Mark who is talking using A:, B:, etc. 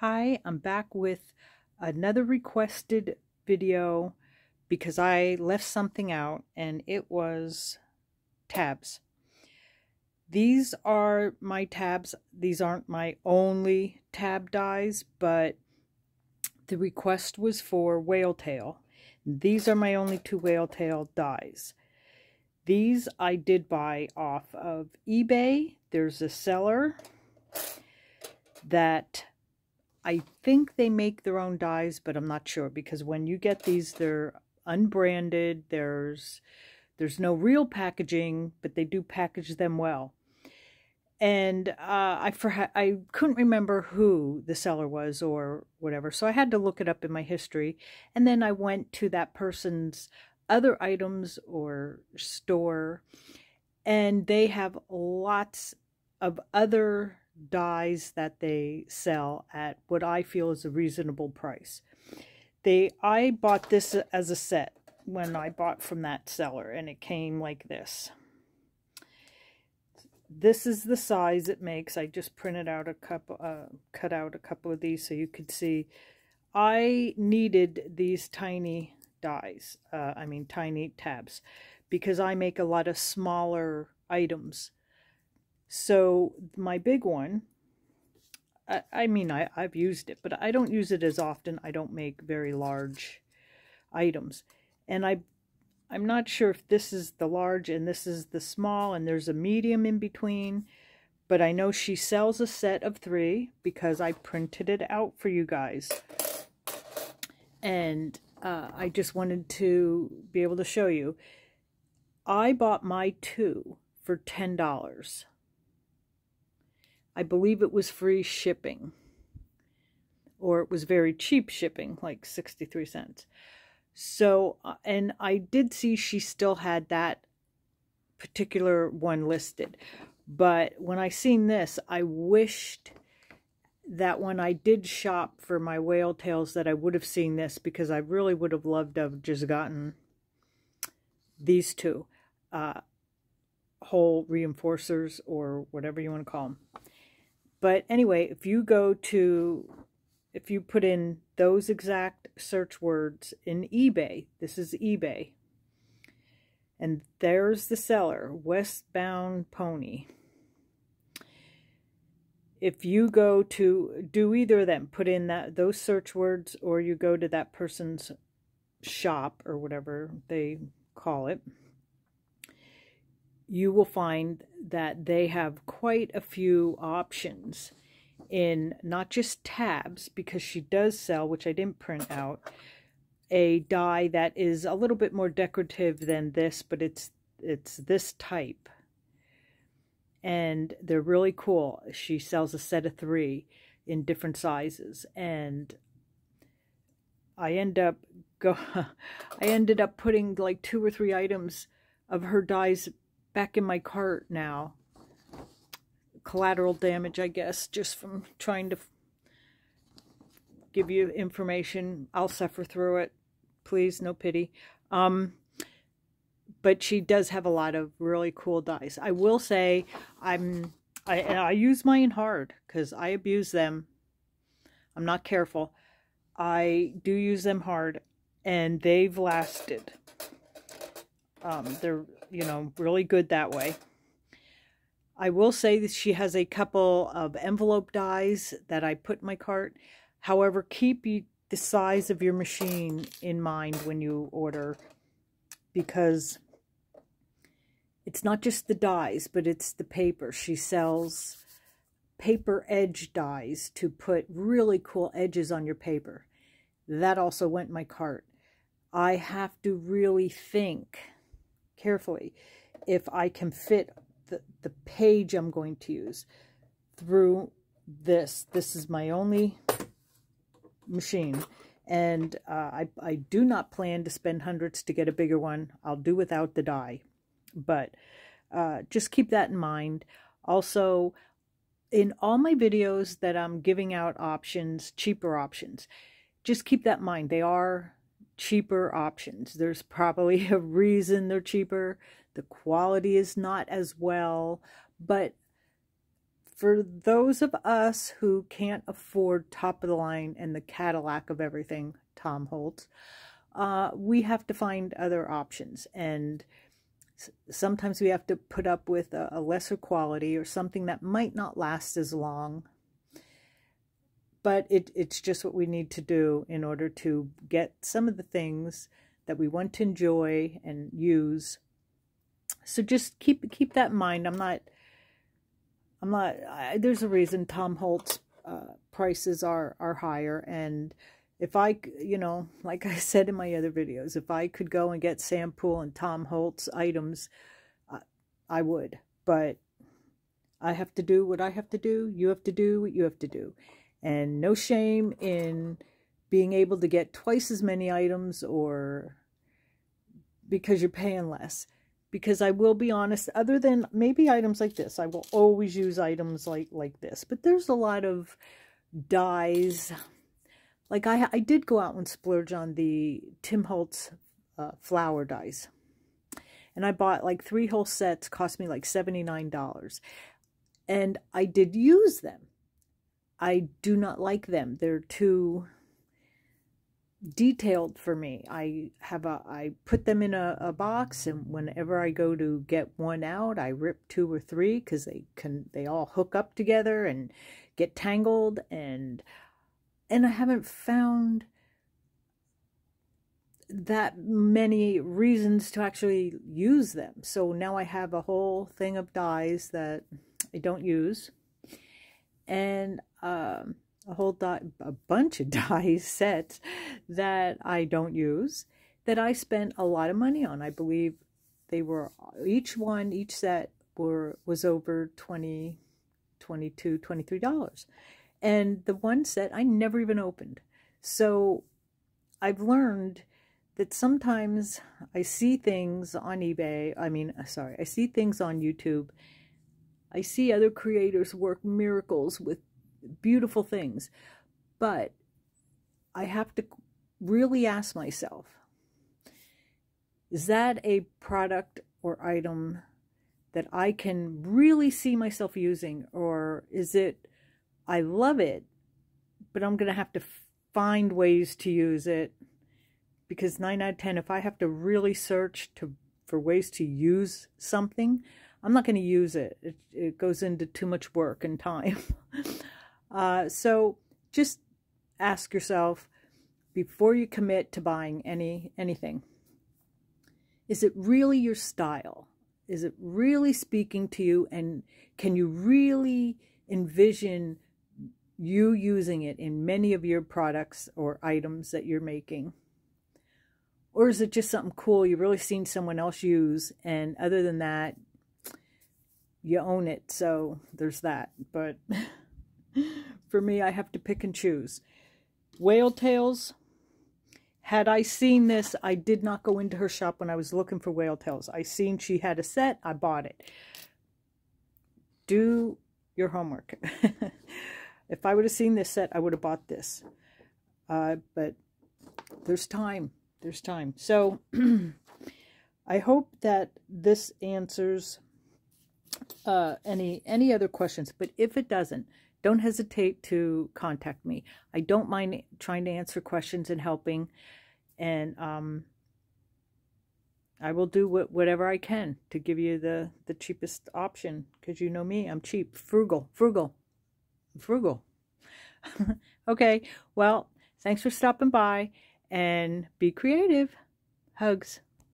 A: Hi, I'm back with another requested video because I left something out and it was tabs. These are my tabs. These aren't my only tab dies, but the request was for whale tail. These are my only two whale tail dies. These I did buy off of eBay. There's a seller that I think they make their own dies, but I'm not sure, because when you get these, they're unbranded. There's no real packaging, but they do package them well. And I couldn't remember who the seller was or whatever, so I had to look it up in my history. And then I went to that person's other items or store, and they have lots of other dies that they sell at what I feel is a reasonable price. I bought this as a set when I bought from that seller, and it came like this. This is the size it makes. I just printed out cut out a couple of these so you could see. I needed these tiny dies, tiny tabs, because I make a lot of smaller items. So my big one, I've used it, but I don't use it as often. I don't make very large items. And I'm not sure if this is the large and this is the small and there's a medium in between, but I know she sells a set of 3 because I printed it out for you guys. And I just wanted to be able to show you. I bought my 2 for $10. I believe it was free shipping, or it was very cheap shipping, like 63 cents. So, and I did see she still had that particular one listed. But when I seen this, I wished that when I did shop for my whale tails that I would have seen this, because I really would have loved to have just gotten these 2 hole reinforcers, or whatever you want to call them. But anyway, if you put in those exact search words in eBay, this is eBay, and there's the seller, westboundpony. If you go to do either of them, put in those search words, or you go to that person's shop or whatever they call it, you will find that they have quite a few options in not just tabs, because she does sell, which I didn't print out, a die that is a little bit more decorative than this, but it's this type. And they're really cool. She sells a set of 3 in different sizes, and I ended up putting like 2 or 3 items of her dies back in my cart now. Collateral damage, I guess, just from trying to give you information. I'll suffer through it. Please, no pity. But she does have a lot of really cool dies. I will say I use mine hard because I abuse them. I'm not careful. I do use them hard, and they've lasted. They're, really good that way. I will say that she has a couple of envelope dies that I put in my cart. However, keep the size of your machine in mind when you order, because it's not just the dies, but it's the paper. She sells paper edge dies to put really cool edges on your paper. That also went in my cart. I have to really think carefully if I can fit the page I'm going to use through this. This is my only machine, and I do not plan to spend hundreds to get a bigger one. I'll do without the die, but just keep that in mind. Also, in all my videos that I'm giving out options, cheaper options, just keep that in mind. They are cheaper options. There's probably a reason they're cheaper. The quality is not as well, but for those of us who can't afford top of the line and the Cadillac of everything, Tom Holtz, we have to find other options. And sometimes we have to put up with a lesser quality or something that might not last as long. But it's just what we need to do in order to get some of the things that we want to enjoy and use. So just keep that in mind. There's a reason Tom Holtz prices are higher. And if I, like I said in my other videos, if I could go and get Sam Poole and Tom Holtz items, I would. But I have to do what I have to do. You have to do what you have to do. And no shame in being able to get twice as many items, or because you're paying less. Because I will be honest, other than maybe items like this, I will always use items like this. But there's a lot of dyes. Like I did go out and splurge on the Tim Holtz flower dyes. And I bought like 3 whole sets, cost me like $79. And I did use them. I do not like them. They're too detailed for me. I put them in a box, and whenever I go to get one out, I rip 2 or 3 because they all hook up together and get tangled, and I haven't found that many reasons to actually use them. So now I have a whole thing of dyes that I don't use, and a bunch of dye sets that I don't use, that I spent a lot of money on. I believe they were, each set was over $20, $22, $23. And the one set I never even opened. So I've learned that sometimes I see things on eBay, I see things on YouTube. I see other creators work miracles with beautiful things, but I have to really ask myself, is that a product or item that I can really see myself using? Or is it, I love it, but I'm going to have to find ways to use it? Because 9 out of 10, if I have to really search for ways to use something, I'm not going to use it. It goes into too much work and time. So just ask yourself before you commit to buying anything, is it really your style? Is it really speaking to you? And can you really envision you using it in many of your products or items that you're making? Or is it just something cool you've really seen someone else use, and other than that, you own it? So there's that. But for me, I have to pick and choose. Whale tails. Had I seen this, I did not go into her shop when I was looking for whale tails. I seen she had a set, I bought it. Do your homework. If I would have seen this set, I would have bought this. But there's time. There's time. So I hope that this answers any other questions. But if it doesn't, don't hesitate to contact me. I don't mind trying to answer questions and helping. And I will do whatever I can to give you the cheapest option. Because you know me, I'm cheap. Frugal. Okay, well, thanks for stopping by. And be creative. Hugs.